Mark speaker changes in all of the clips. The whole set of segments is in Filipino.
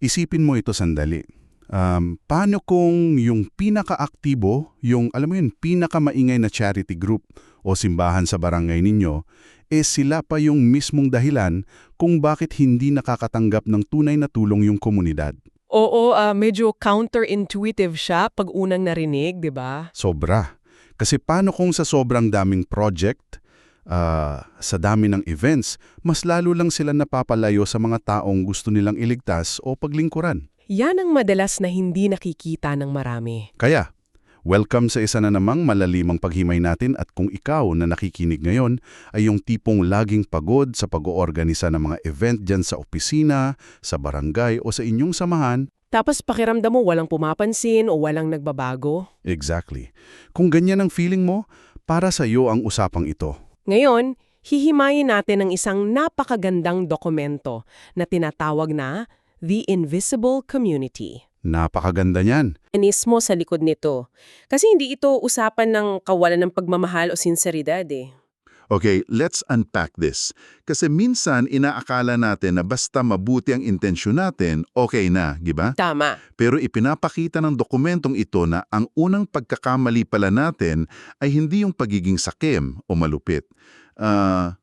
Speaker 1: Isipin mo ito sandali. Paano kung yung pinaka-aktibo, yung alam mo yun, pinaka-maingay na charity group o simbahan sa barangay ninyo, sila pa yung mismong dahilan kung bakit hindi nakakatanggap ng tunay na tulong yung komunidad?
Speaker 2: Oo, medyo counterintuitive siya pag unang narinig, di ba?
Speaker 1: Sobra. Kasi paano kung sa sobrang daming project, sa dami ng events, mas lalo lang sila napapalayo sa mga taong gusto nilang iligtas o paglingkuran?
Speaker 2: Yan ang madalas na hindi nakikita ng marami.
Speaker 1: Kaya, welcome sa isa na namang malalimang paghimay natin at kung ikaw na nakikinig ngayon ay yung tipong laging pagod sa pag-oorganisa ng mga event dyan sa opisina, sa barangay o sa inyong samahan.
Speaker 2: Tapos pakiramdam mo walang pumapansin o walang nagbabago.
Speaker 1: Exactly. Kung ganyan ang feeling mo, para sa iyo ang usapang ito.
Speaker 2: Ngayon, hihimayin natin ang isang napakagandang dokumento na tinatawag na The Invisible Community.
Speaker 1: Napakaganda niyan.
Speaker 2: Mismo sa likod nito. Kasi hindi ito usapan ng kawalan ng pagmamahal o sinseridad eh.
Speaker 3: Okay, let's unpack this. Kasi minsan inaakala natin na basta mabuti ang intensyon natin, okay na, di ba?
Speaker 2: Tama.
Speaker 3: Pero ipinapakita ng dokumentong ito na ang unang pagkakamali pala natin ay hindi yung pagiging sakim o malupit,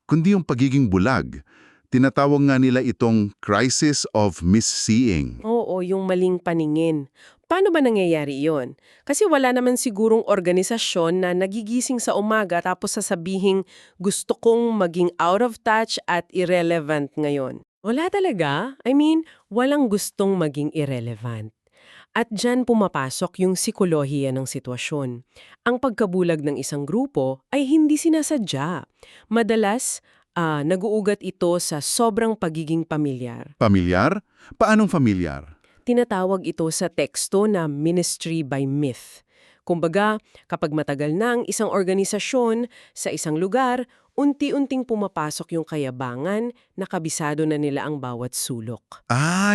Speaker 3: kundi yung pagiging bulag. Tinatawag nga nila itong crisis of misseeing.
Speaker 2: Oo, yung maling paningin. Paano ba nangyayari yon? Kasi wala naman sigurong organisasyon na nagigising sa umaga tapos sasabihing gusto kong maging out of touch at irrelevant ngayon. Wala talaga. I mean, walang gustong maging irrelevant. At dyan pumapasok yung psikolohiya ng sitwasyon. Ang pagkabulag ng isang grupo ay hindi sinasadya. Madalas, nag-uugat ito sa sobrang pagiging pamilyar.
Speaker 3: Pamilyar? Paanong familiar?
Speaker 2: Tinatawag ito sa teksto na ministry by myth. Kumbaga, kapag matagal na ang isang organisasyon sa isang lugar, unti-unting pumapasok yung kayabangan na kabisado na nila ang bawat sulok.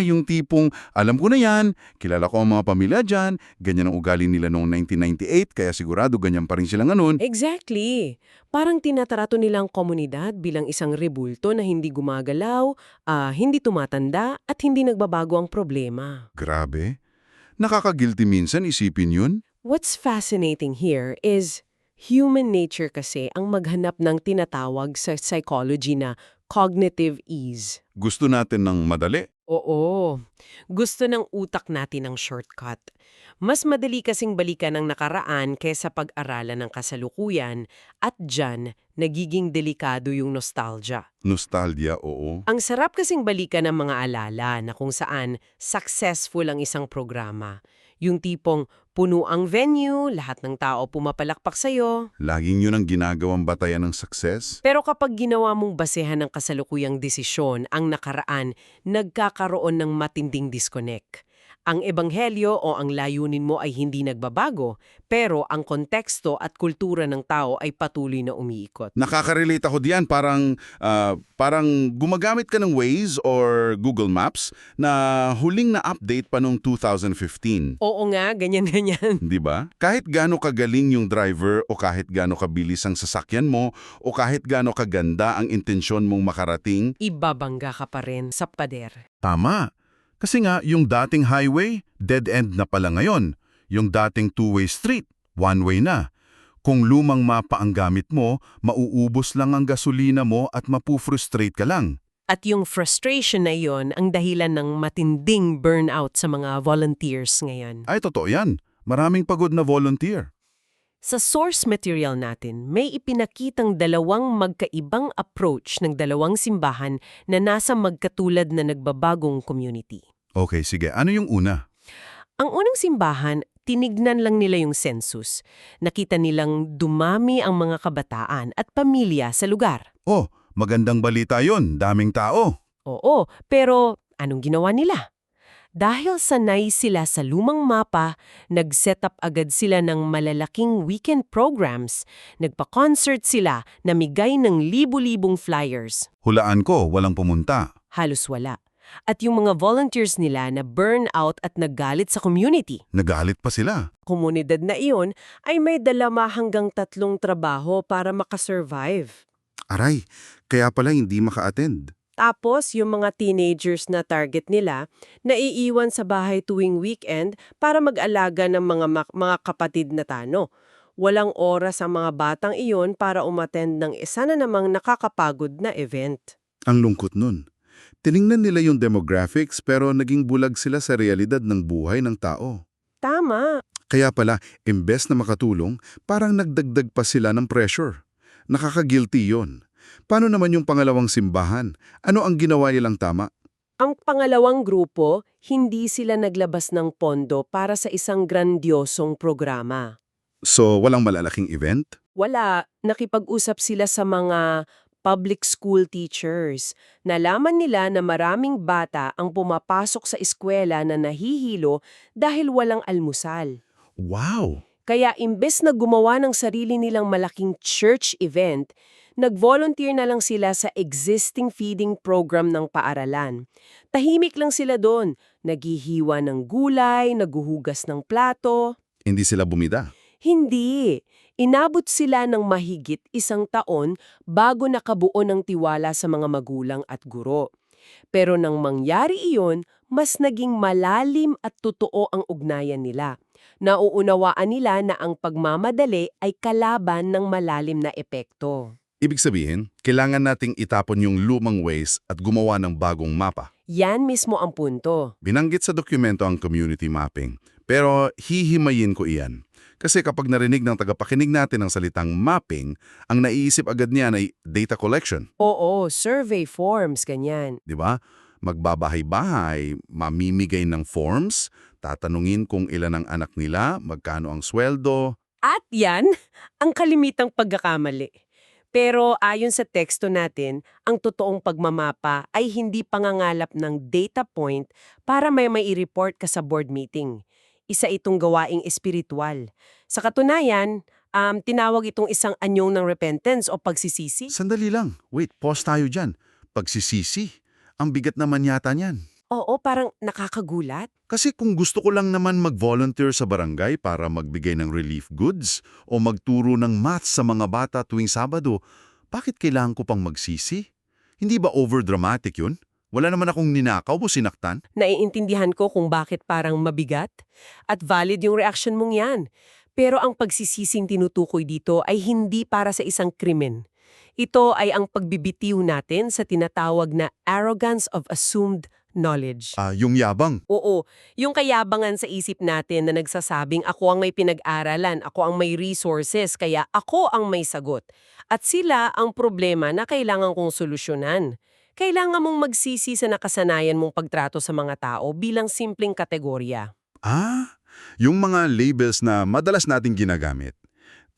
Speaker 3: Yung tipong, alam ko na yan, kilala ko ang mga pamilya dyan, ganyan ang ugali nila noong 1998, kaya sigurado ganyan pa rin sila ngayon.
Speaker 2: Exactly. Parang tinatrato nilang komunidad bilang isang rebulto na hindi gumagalaw, hindi tumatanda, at hindi nagbabago ang problema.
Speaker 3: Grabe. Nakaka-guilty minsan isipin yun.
Speaker 2: What's fascinating here is human nature kasi ang maghanap ng tinatawag sa psychology na cognitive ease.
Speaker 3: Gusto natin ng madali.
Speaker 2: Oo. Gusto ng utak natin ng shortcut. Mas madali kasing balikan ng nakaraan kaysa pag-aralan ng kasalukuyan at dyan, nagiging delikado yung nostalgia.
Speaker 3: Nostalgia, oo.
Speaker 2: Ang sarap kasing balikan ng mga alala na kung saan successful ang isang programa. Yung tipong puno ang venue, lahat ng tao pumapalakpak sa'yo.
Speaker 3: Laging yun ang ginagawang batayan ng success.
Speaker 2: Pero kapag ginawa mong basehan ng kasalukuyang desisyon ang nakaraan, nagkakaroon ng matinding disconnect. Ang ebanghelyo o ang layunin mo ay hindi nagbabago, pero ang konteksto at kultura ng tao ay patuloy na umiikot.
Speaker 3: Nakaka-relate ako diyan, parang gumagamit ka ng Waze or Google Maps na huling na-update pa noong 2015.
Speaker 2: Oo nga, ganyan-ganyan.
Speaker 3: Di ba? Kahit gaano kagaling yung driver o kahit gaano kabilis ang sasakyan mo o kahit gaano kaganda ang intensyon mong makarating,
Speaker 2: Ibabangga ka pa rin sa pader.
Speaker 3: tama. Kasi nga, yung dating highway, dead end na pala ngayon. Yung dating two-way street, one-way na. Kung lumang mapa ang gamit mo, mauubos lang ang gasolina mo at mapufrustrate ka lang.
Speaker 2: At yung frustration na yon ang dahilan ng matinding burnout sa mga volunteers ngayon.
Speaker 3: Ay, totoo yan. Maraming pagod na volunteer.
Speaker 2: Sa source material natin, may ipinakitang dalawang magkaibang approach ng dalawang simbahan na nasa magkatulad na nagbabagong community.
Speaker 3: Okay, sige. Ano yung una?
Speaker 2: Ang unang simbahan, tinignan lang nila yung census. Nakita nilang dumami ang mga kabataan at pamilya sa lugar.
Speaker 3: Oh, magandang balita yon. Daming tao.
Speaker 2: Oo, pero anong ginawa nila? Dahil sanay sila sa lumang mapa, nag-set up agad sila ng malalaking weekend programs. Nagpa-concert sila, namigay ng libu-libong flyers.
Speaker 3: Hulaan ko, walang pumunta.
Speaker 2: Halos wala. At yung mga volunteers nila na burn out at naggalit sa community.
Speaker 3: Nagalit pa sila.
Speaker 2: Komunidad na iyon ay may 2 hanggang 3 trabaho para makasurvive.
Speaker 3: Aray, kaya pala hindi maka-attend.
Speaker 2: Tapos, yung mga teenagers na target nila, naiiwan sa bahay tuwing weekend para mag-alaga ng mga kapatid na tano. Walang oras ang mga batang iyon para umattend ng isa na namang nakakapagod na event.
Speaker 3: Ang lungkot nun. Tiningnan nila yung demographics pero naging bulag sila sa realidad ng buhay ng tao.
Speaker 2: Tama.
Speaker 3: Kaya pala, imbes na makatulong, parang nagdagdag pa sila ng pressure. Nakaka-guilty yon. Paano naman yung pangalawang simbahan? Ano ang ginawa nilang tama?
Speaker 2: Ang pangalawang grupo, hindi sila naglabas ng pondo para sa isang grandiosong programa.
Speaker 3: So, walang malalaking event?
Speaker 2: Wala, nakipag-usap sila sa mga public school teachers. Nalaman nila na maraming bata ang pumapasok sa eskwela na nahihilo dahil walang almusal.
Speaker 3: Wow!
Speaker 2: Kaya imbes na gumawa ng sarili nilang malaking church event, nag-volunteer na lang sila sa existing feeding program ng paaralan. Tahimik lang sila doon, naghihiwa ng gulay, naguhugas ng plato.
Speaker 3: Hindi sila bumida.
Speaker 2: Hindi. Inabot sila ng mahigit 1 taon bago nakabuo ng tiwala sa mga magulang at guro. Pero nang mangyari iyon, mas naging malalim at totoo ang ugnayan nila. Nauunawaan nila na ang pagmamadali ay kalaban ng malalim na epekto.
Speaker 3: Ibig sabihin, kailangan nating itapon yung lumang ways at gumawa ng bagong mapa.
Speaker 2: Yan mismo ang punto.
Speaker 3: Binanggit sa dokumento ang community mapping, pero hihimayin ko iyan. Kasi kapag narinig ng tagapakinig natin ang salitang mapping, ang naiisip agad niyan ay data collection.
Speaker 2: Oo, survey forms, ganyan.
Speaker 3: Di ba? Magbabahay-bahay, mamimigay ng forms, tatanungin kung ilan ang anak nila, magkano ang sweldo.
Speaker 2: At yan, ang kalimitang pagkakamali. Pero ayon sa teksto natin, ang totoong pagmamapa ay hindi pangangalap ng data point para may i-report ka sa board meeting. Isa itong gawaing espiritual. Sa katunayan, tinawag itong isang anyong ng repentance o pagsisisi.
Speaker 3: Sandali lang. Wait, pause tayo dyan. Pagsisisi. Ang bigat naman yata niyan.
Speaker 2: Oo, parang nakakagulat.
Speaker 3: Kasi kung gusto ko lang naman mag-volunteer sa barangay para magbigay ng relief goods o magturo ng maths sa mga bata tuwing Sabado, bakit kailangan ko pang magsisi? Hindi ba overdramatic yun? Wala naman akong ninakaw o sinaktan?
Speaker 2: Naiintindihan ko kung bakit parang mabigat at valid yung reaction mong yan. Pero ang pagsisising tinutukoy dito ay hindi para sa isang krimen. Ito ay ang pagbibitiw natin sa tinatawag na arrogance of assumed knowledge.
Speaker 3: Yung yabang.
Speaker 2: Oo, yung kayabangan sa isip natin na nagsasabing ako ang may pinag-aralan, ako ang may resources, kaya ako ang may sagot. At sila ang problema na kailangan kong solusyonan. Kailangan mong magsisi sa nakasanayan mong pagtrato sa mga tao bilang simpleng kategorya.
Speaker 3: Yung mga labels na madalas nating ginagamit.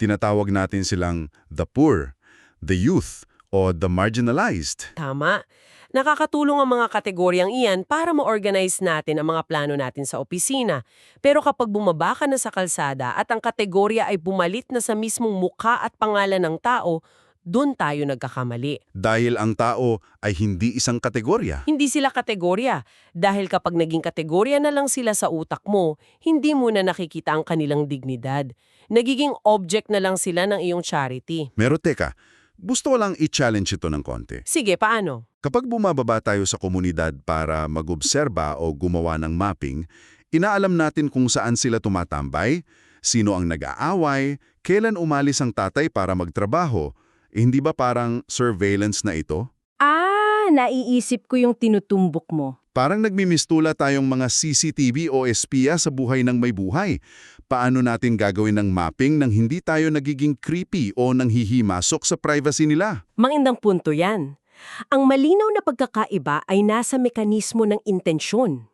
Speaker 3: Tinatawag natin silang the poor, the youth, o the marginalized.
Speaker 2: Tama. Nakakatulong ang mga kategoryang iyan para ma-organize natin ang mga plano natin sa opisina. Pero kapag bumaba ka na sa kalsada at ang kategorya ay bumalit na sa mismong mukha at pangalan ng tao, doon tayo nagkakamali.
Speaker 3: Dahil ang tao ay hindi isang kategorya.
Speaker 2: Hindi sila kategorya. Dahil kapag naging kategorya na lang sila sa utak mo, hindi mo na nakikita ang kanilang dignidad. Nagiging object na lang sila ng iyong charity.
Speaker 3: Pero teka, gusto ko lang i-challenge ito ng konti.
Speaker 2: Sige, paano?
Speaker 3: Kapag bumababa tayo sa komunidad para mag-obserba o gumawa ng mapping, inaalam natin kung saan sila tumatambay, sino ang nag-aaway, kailan umalis ang tatay para magtrabaho. Hindi ba parang surveillance na ito?
Speaker 4: Naiisip ko yung tinutumbok mo.
Speaker 3: Parang nagmimistula tayong mga CCTV o espiya sa buhay ng may buhay. Paano natin gagawin ng mapping nang hindi tayo nagiging creepy o nanghihimasok sa privacy nila?
Speaker 2: Mangindang punto yan. Ang malinaw na pagkakaiba ay nasa mekanismo ng intensyon.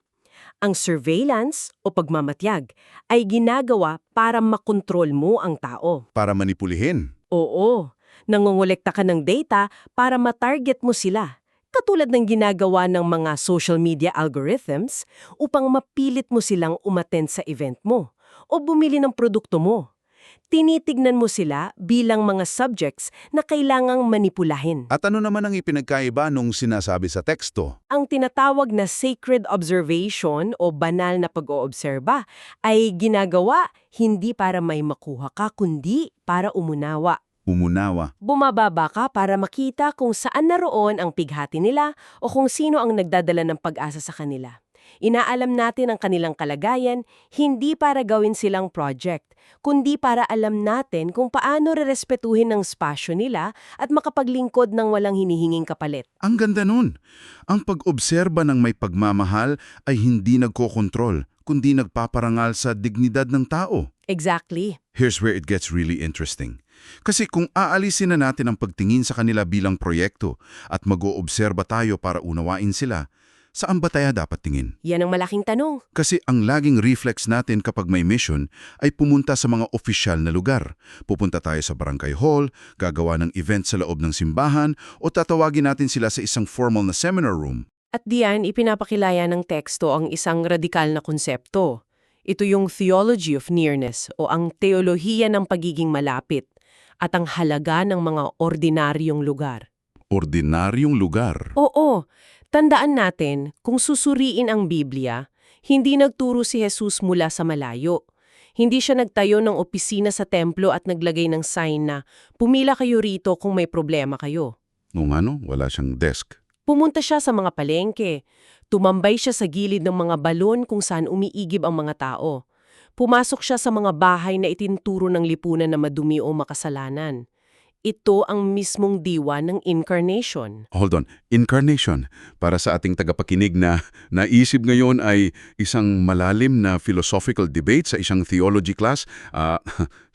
Speaker 2: Ang surveillance o pagmamatyag ay ginagawa para makontrol mo ang tao.
Speaker 3: Para manipulihin.
Speaker 2: Oo, nangongolekta ka ng data para matarget mo sila. Katulad ng ginagawa ng mga social media algorithms upang mapilit mo silang umattend sa event mo o bumili ng produkto mo. Tinitignan mo sila bilang mga subjects na kailangang manipulahin.
Speaker 3: At ano naman ang ipinagkaiba nung sinasabi sa teksto?
Speaker 2: Ang tinatawag na sacred observation o banal na pag-oobserba ay ginagawa hindi para may makuha ka kundi para umunawa.
Speaker 3: Umunawa.
Speaker 4: Bumababa ka para makita kung saan naroon ang pighati nila o kung sino ang nagdadala ng pag-asa sa kanila. Inaalam natin ang kanilang kalagayan, hindi para gawin silang project, kundi para alam natin kung paano rerespetuhin ang spasyo nila at makapaglingkod ng walang hinihinging kapalit.
Speaker 3: Ang ganda nun. Ang pag-obserba ng may pagmamahal ay hindi nagkokontrol, kundi nagpaparangal sa dignidad ng tao.
Speaker 4: Exactly.
Speaker 3: Here's where it gets really interesting. Kasi kung aalisin na natin ang pagtingin sa kanila bilang proyekto at mag-oobserba tayo para unawain sila, saan ba tayo dapat tingin?
Speaker 4: Yan ang malaking tanong.
Speaker 3: Kasi ang laging reflex natin kapag may mission ay pumunta sa mga opisyal na lugar. Pupunta tayo sa barangay hall, gagawa ng event sa loob ng simbahan, o tatawagin natin sila sa isang formal na seminar room.
Speaker 2: At diyan, ipinapakilaya ng teksto ang isang radikal na konsepto. Ito yung theology of nearness o ang teolohiya ng pagiging malapit at ang halaga ng mga ordinaryong lugar.
Speaker 3: Ordinaryong lugar.
Speaker 2: Oo, tandaan natin, kung susuriin ang Biblia, hindi nagturo si Jesus mula sa malayo. Hindi siya nagtayo ng opisina sa templo at naglagay ng sign na, pumila kayo rito kung may problema kayo.
Speaker 3: Nung wala siyang desk.
Speaker 2: Pumunta siya sa mga palengke. Tumambay siya sa gilid ng mga balon kung saan umiigib ang mga tao. Pumasok siya sa mga bahay na itinturo ng lipunan na madumi o makasalanan. Ito ang mismong diwa ng incarnation.
Speaker 3: Hold on, incarnation. Para sa ating tagapakinig na naisip ngayon ay isang malalim na philosophical debate sa isang theology class.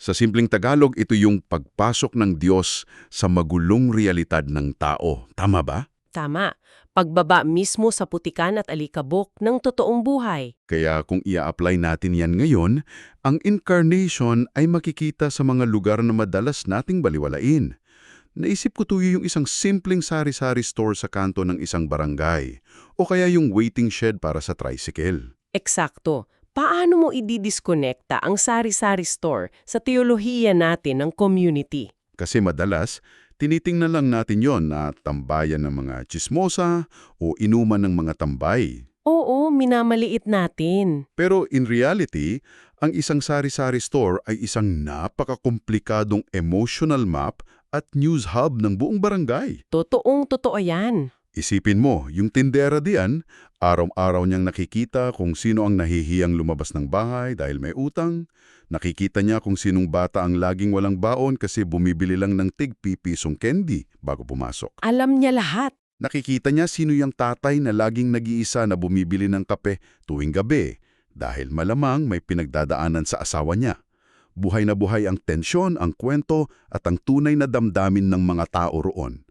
Speaker 3: Sa simpleng Tagalog, ito yung pagpasok ng Diyos sa magulong realidad ng tao. Tama ba?
Speaker 2: Tama, pagbaba mismo sa putikan at alikabok ng totoong buhay.
Speaker 3: Kaya kung ia-apply natin yan ngayon, ang incarnation ay makikita sa mga lugar na madalas nating baliwalain. Naisip ko tuyo yung isang simpleng sari-sari store sa kanto ng isang barangay o kaya yung waiting shed para sa tricycle.
Speaker 2: Eksakto. Paano mo ididiskonekta ang sari-sari store sa teolohiya natin ng community?
Speaker 3: Kasi madalas, tinitingnan lang natin yon na tambayan ng mga tsismosa o inuman ng mga tambay.
Speaker 2: Oo, minamaliit natin.
Speaker 3: Pero in reality, ang isang sari-sari store ay isang napakakomplikadong emotional map at news hub ng buong barangay.
Speaker 2: Totoong-totoo yan.
Speaker 3: Isipin mo, yung tindera diyan, araw-araw niyang nakikita kung sino ang nahihiyang lumabas ng bahay dahil may utang. Nakikita niya kung sinong bata ang laging walang baon kasi bumibili lang ng tig-pipisong candy bago pumasok.
Speaker 2: Alam niya lahat.
Speaker 3: Nakikita niya sino yung tatay na laging nag-iisa na bumibili ng kape tuwing gabi dahil malamang may pinagdadaanan sa asawa niya. Buhay na buhay ang tensyon, ang kwento at ang tunay na damdamin ng mga tao roon.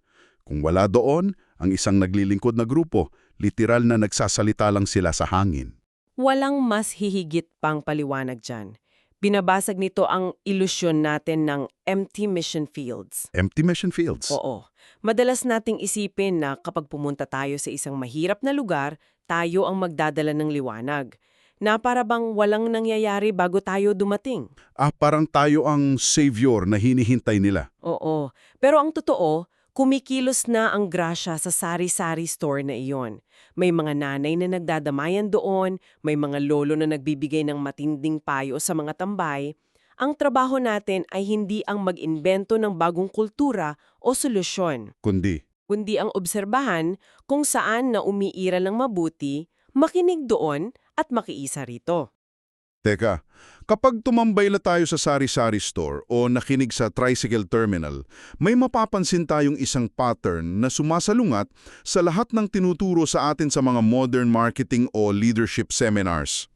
Speaker 3: Kung wala doon, ang isang naglilingkod na grupo, literal na nagsasalita lang sila sa hangin.
Speaker 2: Walang mas hihigit pang paliwanag dyan. Binabasag nito ang ilusyon natin ng empty mission fields.
Speaker 3: Empty mission fields.
Speaker 2: Oo. Madalas nating isipin na kapag pumunta tayo sa isang mahirap na lugar, tayo ang magdadala ng liwanag. Na para bang walang nangyayari bago tayo dumating.
Speaker 3: Parang tayo ang savior na hinihintay nila.
Speaker 2: Oo. Pero ang totoo, kumikilos na ang grasya sa sari-sari store na iyon. May mga nanay na nagdadamayan doon, may mga lolo na nagbibigay ng matinding payo sa mga tambay. Ang trabaho natin ay hindi ang mag-imbento ng bagong kultura o solusyon,
Speaker 3: Kundi,
Speaker 2: kundi ang obserbahan kung saan na umiiral ng mabuti, makinig doon at makiisa rito.
Speaker 3: teka, kapag tumambay na tayo sa sari-sari store o nakinig sa tricycle terminal, may mapapansin tayong isang pattern na sumasalungat sa lahat ng tinuturo sa atin sa mga modern marketing o leadership seminars.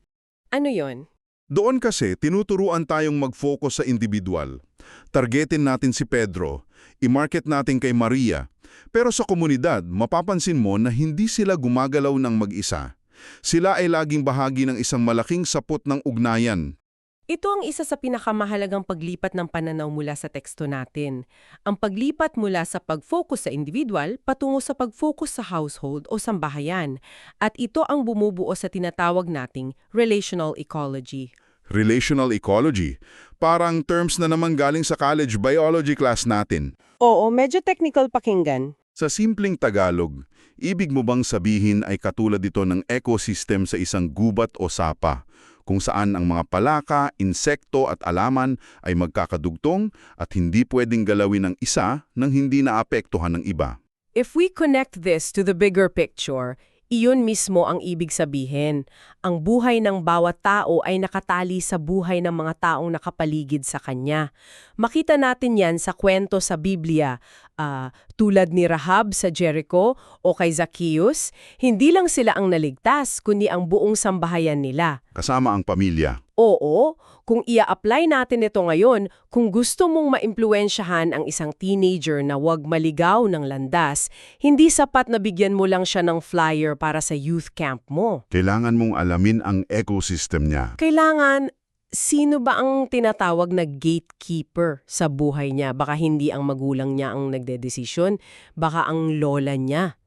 Speaker 2: Ano yon?
Speaker 3: Doon kasi, tinuturuan tayong mag-focus sa individual. Targetin natin si Pedro, i-market natin kay Maria. Pero sa komunidad, mapapansin mo na hindi sila gumagalaw ng mag-isa. Sila ay laging bahagi ng isang malaking sapot ng ugnayan.
Speaker 2: Ito ang isa sa pinakamahalagang paglipat ng pananaw mula sa teksto natin. Ang paglipat mula sa pag-focus sa individual patungo sa pag-focus sa household o sambahayan. At ito ang bumubuo sa tinatawag nating relational ecology.
Speaker 3: Relational ecology. Parang terms na naman galing sa college biology class natin.
Speaker 2: Oo, medyo technical pakinggan.
Speaker 3: Sa simpleng Tagalog, ibig mo bang sabihin ay katulad ito ng ecosystem sa isang gubat o sapa, kung saan ang mga palaka, insekto at alaman ay magkakadugtong at hindi pwedeng galawin ng isa nang hindi naapektuhan ng iba.
Speaker 2: If we connect this to the bigger picture, iyon mismo ang ibig sabihin. Ang buhay ng bawat tao ay nakatali sa buhay ng mga taong nakapaligid sa kanya. Makita natin yan sa kwento sa Biblia, tulad ni Rahab sa Jericho o kay Zacchaeus. Hindi lang sila ang naligtas, kundi ang buong sambahayan nila.
Speaker 3: Kasama ang pamilya.
Speaker 2: Oo, kung ia-apply natin ito ngayon, kung gusto mong maimpluwensyahan ang isang teenager na wag maligaw ng landas, hindi sapat na bigyan mo lang siya ng flyer para sa youth camp mo.
Speaker 3: Kailangan mong alamin ang ecosystem niya.
Speaker 2: Kailangan, sino ba ang tinatawag na gatekeeper sa buhay niya? Baka hindi ang magulang niya ang nagdedesisyon, baka ang lola niya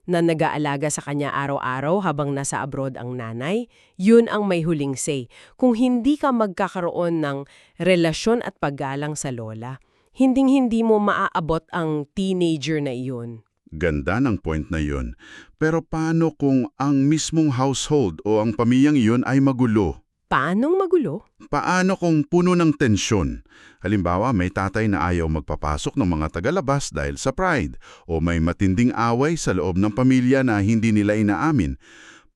Speaker 2: na nag-aalaga sa kanya araw-araw habang nasa abroad ang nanay, yun ang may huling say. Kung hindi ka magkakaroon ng relasyon at paggalang sa lola, hinding-hindi mo maaabot ang teenager na iyon.
Speaker 3: Ganda ng point na yun. Pero paano kung ang mismong household o ang pamilyang iyon ay magulo?
Speaker 2: Paanong magulo?
Speaker 3: Paano kung puno ng tensyon? Halimbawa, may tatay na ayaw magpapasok ng mga tagalabas dahil sa pride o may matinding away sa loob ng pamilya na hindi nila inaamin.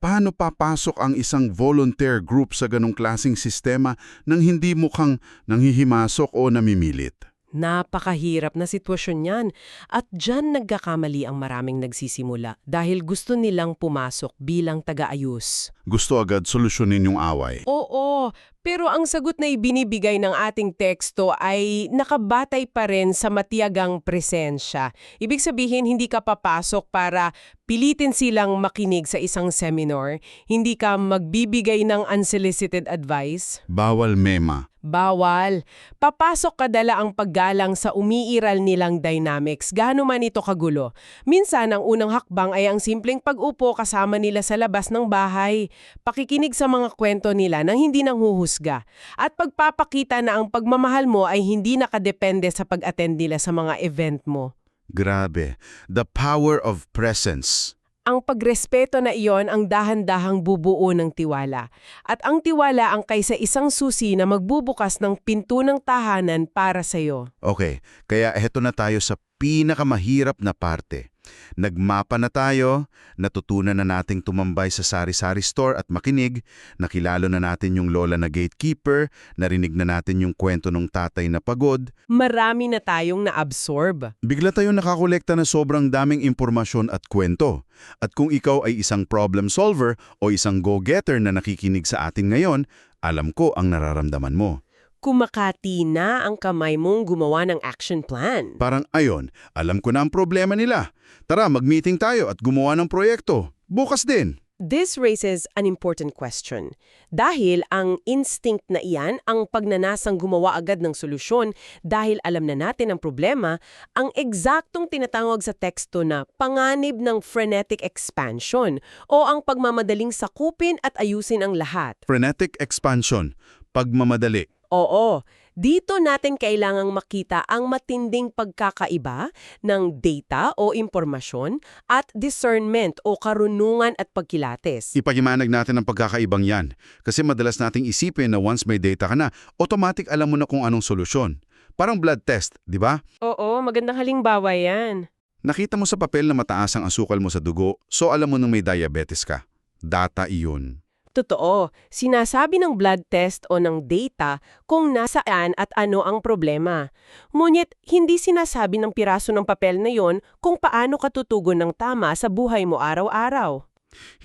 Speaker 3: Paano papasok ang isang volunteer group sa ganong klaseng sistema nang hindi mukhang nanghihimasok o namimilit?
Speaker 2: Napakahirap na sitwasyon yan. At dyan nagkakamali ang maraming nagsisimula dahil gusto nilang pumasok bilang taga-ayos.
Speaker 3: Gusto agad solusyonin yung away.
Speaker 2: Oo, pero ang sagot na ibinibigay ng ating teksto ay nakabatay pa rin sa matiyagang presensya. Ibig sabihin, hindi ka papasok para pilitin silang makinig sa isang seminar, hindi ka magbibigay ng unsolicited advice.
Speaker 3: Bawal mema.
Speaker 2: Bawal. Papasok ka dala ang paggalang sa umiiral nilang dynamics, gaano man ito kagulo. Minsan, ang unang hakbang ay ang simpleng pag-upo kasama nila sa labas ng bahay, pakikinig sa mga kwento nila nang hindi nanghuhusga, at pagpapakita na ang pagmamahal mo ay hindi nakadepende sa pag-attend nila sa mga event mo.
Speaker 3: Grabe. The power of presence.
Speaker 2: Ang pagrespeto na iyon ang dahan-dahang bubuo ng tiwala. At ang tiwala ang kaysa isang susi na magbubukas ng pinto ng tahanan para sa iyo.
Speaker 3: Okay, kaya eto na tayo sa pinakamahirap na parte. Nagmapa na tayo, natutunan na nating tumambay sa sari-sari store at makinig, nakilalo na natin yung lola na gatekeeper, narinig na natin yung kwento ng tatay na pagod.
Speaker 2: Marami na tayong na-absorb.
Speaker 3: Bigla tayong nakakolekta na sobrang daming impormasyon at kwento. At kung ikaw ay isang problem solver o isang go-getter na nakikinig sa atin ngayon, alam ko ang nararamdaman mo.
Speaker 2: Kumakati na ang kamay mong gumawa ng action plan.
Speaker 3: Parang ayon, alam ko na ang problema nila. Tara, mag-meeting tayo at gumawa ng proyekto. Bukas din.
Speaker 2: This raises an important question. Dahil ang instinct na iyan, ang pagnanasang gumawa agad ng solusyon dahil alam na natin ang problema, ang eksaktong tinatawag sa teksto na panganib ng frenetic expansion o ang pagmamadaling sakupin at ayusin ang lahat.
Speaker 3: Frenetic expansion, pagmamadali.
Speaker 2: Oo, dito natin kailangang makita ang matinding pagkakaiba ng data o impormasyon at discernment o karunungan at pagkilates.
Speaker 3: Ipahimanag natin ang pagkakaibang yan. Kasi madalas nating isipin na once may data ka na, automatic alam mo na kung anong solusyon. Parang blood test, di ba?
Speaker 2: Oo, magandang halimbawa yan.
Speaker 3: Nakita mo sa papel na mataas ang asukal mo sa dugo, so alam mo nang may diabetes ka. Data iyon.
Speaker 2: Totoo, sinasabi ng blood test o ng data kung nasaan at ano ang problema. Ngunit hindi sinasabi ng piraso ng papel na yon kung paano ka tutugon ng tama sa buhay mo araw-araw.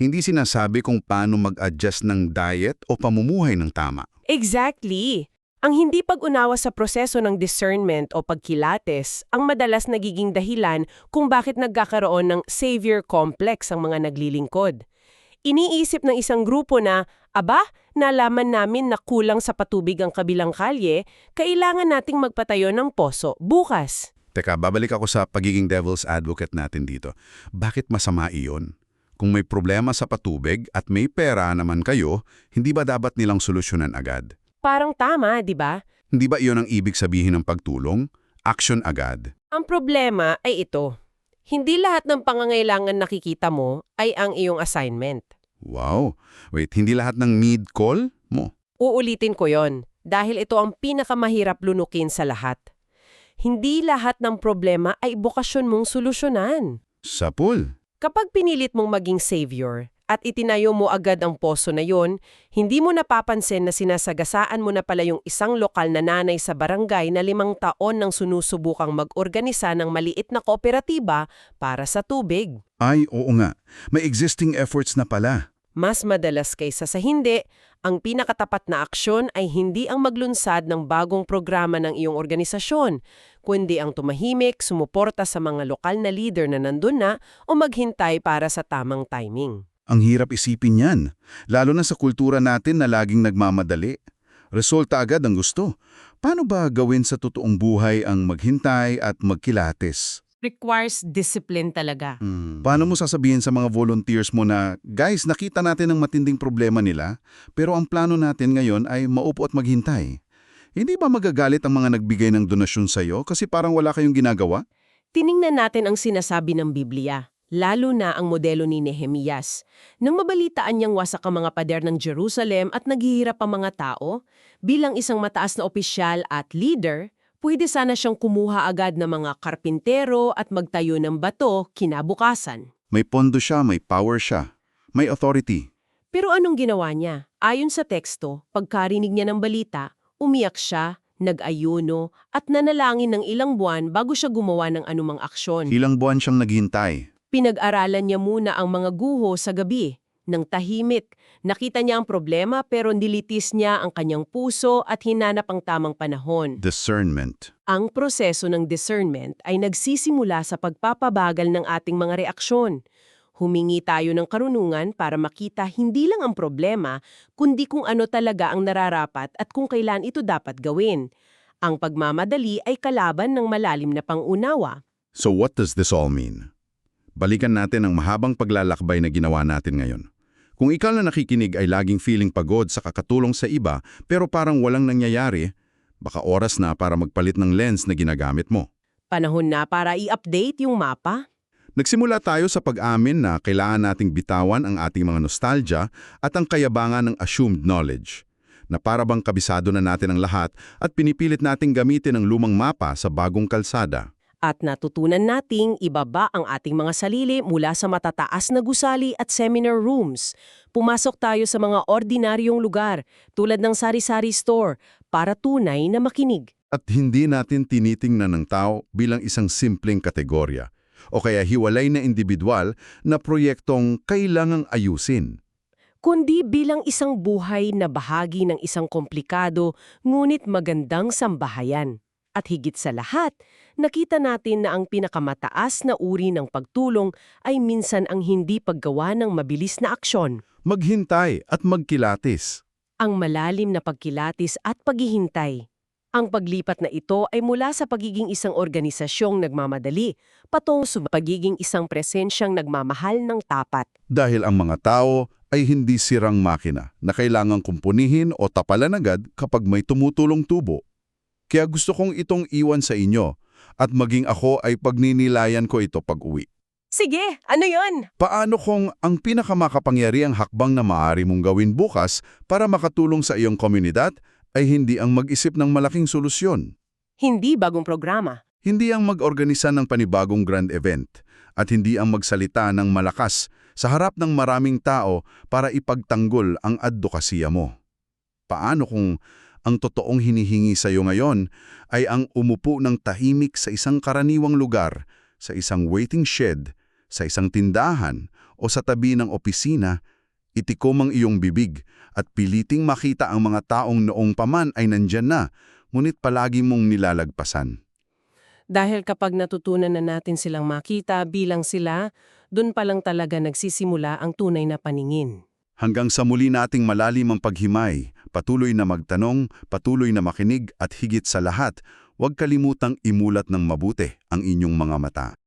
Speaker 3: Hindi sinasabi kung paano mag-adjust ng diet o pamumuhay ng tama.
Speaker 2: Exactly! Ang hindi pag-unawa sa proseso ng discernment o pagkilates ang madalas nagiging dahilan kung bakit nagkakaroon ng savior complex ang mga naglilingkod. Iniisip ng isang grupo na, aba, nalaman namin na kulang sa patubig ang kabilang kalye, kailangan nating magpatayo ng poso bukas.
Speaker 3: Teka, babalik ako sa pagiging devil's advocate natin dito. Bakit masama iyon? Kung may problema sa patubig at may pera naman kayo, hindi ba dapat nilang solusyonan agad?
Speaker 2: Parang tama, di ba?
Speaker 3: Hindi ba iyon ang ibig sabihin ng pagtulong? Action agad.
Speaker 2: Ang problema ay ito. Hindi lahat ng pangangailangan nakikita mo ay ang iyong assignment.
Speaker 3: Wow! Wait, hindi lahat ng need call? mo.
Speaker 2: Uulitin ko yon dahil ito ang pinakamahirap lunukin sa lahat. Hindi lahat ng problema ay bokasyon mong solusyonan.
Speaker 3: Sapul.
Speaker 2: Kapag pinilit mong maging savior at itinayo mo agad ang poso na yon, hindi mo napapansin na sinasagasaan mo na pala yung isang lokal na nanay sa barangay na 5 taon nang sinusubukang mag-organisa ng maliit na kooperatiba para sa tubig.
Speaker 1: Ay, oo nga. May existing efforts na pala.
Speaker 2: Mas madalas kaysa sa hindi, ang pinakatapat na aksyon ay hindi ang maglunsad ng bagong programa ng iyong organisasyon, kundi ang tumahimik, sumuporta sa mga lokal na leader na nandun na o maghintay para sa tamang timing.
Speaker 1: Ang hirap isipin yan, lalo na sa kultura natin na laging nagmamadali. Resulta agad ang gusto. Paano ba gawin sa totoong buhay ang maghintay at magkilates?
Speaker 2: Requires discipline talaga.
Speaker 1: Paano mo sasabihin sa mga volunteers mo na, guys, nakita natin ang matinding problema nila, pero ang plano natin ngayon ay maupo at maghintay? Hindi ba magagalit ang mga nagbigay ng donasyon sa'yo kasi parang wala kayong ginagawa?
Speaker 2: Tiningnan natin ang sinasabi ng Biblia, lalo na ang modelo ni Nehemias. Nang mabalitaan niyang wasak ang mga pader ng Jerusalem at naghihirap ang mga tao, bilang isang mataas na opisyal at leader, pwede sana siyang kumuha agad ng mga karpintero at magtayo ng bato kinabukasan.
Speaker 1: May pondo siya, may power siya, may authority.
Speaker 2: Pero anong ginawa niya? Ayon sa teksto, pagkarinig niya ng balita, umiyak siya, nag-ayuno, at nanalangin ng ilang buwan bago siya gumawa ng anumang aksyon.
Speaker 1: Ilang buwan siyang naghintay.
Speaker 2: Pinag-aralan niya muna ang mga guho sa gabi, ng tahimik. Nakita niya ang problema pero nilitis niya ang kanyang puso at hinanap ang tamang panahon.
Speaker 1: Discernment.
Speaker 2: Ang proseso ng discernment ay nagsisimula sa pagpapabagal ng ating mga reaksyon. Humingi tayo ng karunungan para makita hindi lang ang problema, kundi kung ano talaga ang nararapat at kung kailan ito dapat gawin. Ang pagmamadali ay kalaban ng malalim na pangunawa.
Speaker 1: So what does this all mean? Balikan natin ang mahabang paglalakbay na ginawa natin ngayon. Kung ikaw na nakikinig ay laging feeling pagod sa kakatulong sa iba pero parang walang nangyayari, baka oras na para magpalit ng lens na ginagamit mo.
Speaker 2: Panahon na para i-update yung mapa.
Speaker 1: Nagsimula tayo sa pag-amin na kailangan nating bitawan ang ating mga nostalgia at ang kayabangan ng assumed knowledge, na para bang kabisado na natin ang lahat at pinipilit nating gamitin ang lumang mapa sa bagong kalsada.
Speaker 2: At natutunan nating ibaba ang ating mga salili mula sa matataas na gusali at seminar rooms. Pumasok tayo sa mga ordinaryong lugar tulad ng sari-sari store para tunay na makinig.
Speaker 1: At hindi natin tinitingnan ng tao bilang isang simpleng kategorya o kaya hiwalay na individual na proyektong kailangang ayusin.
Speaker 2: Kundi bilang isang buhay na bahagi ng isang komplikado ngunit magandang sambahayan. At higit sa lahat, nakita natin na ang pinakamataas na uri ng pagtulong ay minsan ang hindi paggawa ng mabilis na aksyon.
Speaker 1: Maghintay at magkilatis.
Speaker 2: Ang malalim na pagkilatis at paghihintay. Ang paglipat na ito ay mula sa pagiging isang organisasyong nagmamadali, patungo sa pagiging isang presensyang nagmamahal ng tapat.
Speaker 1: Dahil ang mga tao ay hindi sirang makina na kailangang kumpunihin o tapalan agad kapag may tumutulong tubo. Kaya gusto kong itong iwan sa inyo at maging ako ay pagninilayan ko ito pag-uwi.
Speaker 2: Sige, ano yon?
Speaker 1: Paano kung ang pinakamakapangyarihang hakbang na maaari mong gawin bukas para makatulong sa iyong komunidad ay hindi ang mag-isip ng malaking solusyon?
Speaker 2: Hindi bagong programa.
Speaker 1: Hindi ang mag-organisa ng panibagong grand event at hindi ang magsalita ng malakas sa harap ng maraming tao para ipagtanggol ang advokasya mo. Paano kung ang totoong hinihingi sa iyo ngayon ay ang umupo ng tahimik sa isang karaniwang lugar, sa isang waiting shed, sa isang tindahan o sa tabi ng opisina, itikom ang iyong bibig at piliting makita ang mga taong noong paman ay nandyan na, ngunit palagi mong nilalagpasan.
Speaker 2: Dahil kapag natutunan na natin silang makita bilang sila, dun pa lang talaga nagsisimula ang tunay na paningin.
Speaker 1: Hanggang sa muli nating malalim ang paghimay, patuloy na magtanong, patuloy na makinig at higit sa lahat, huwag kalimutang imulat ng mabuti ang inyong mga mata.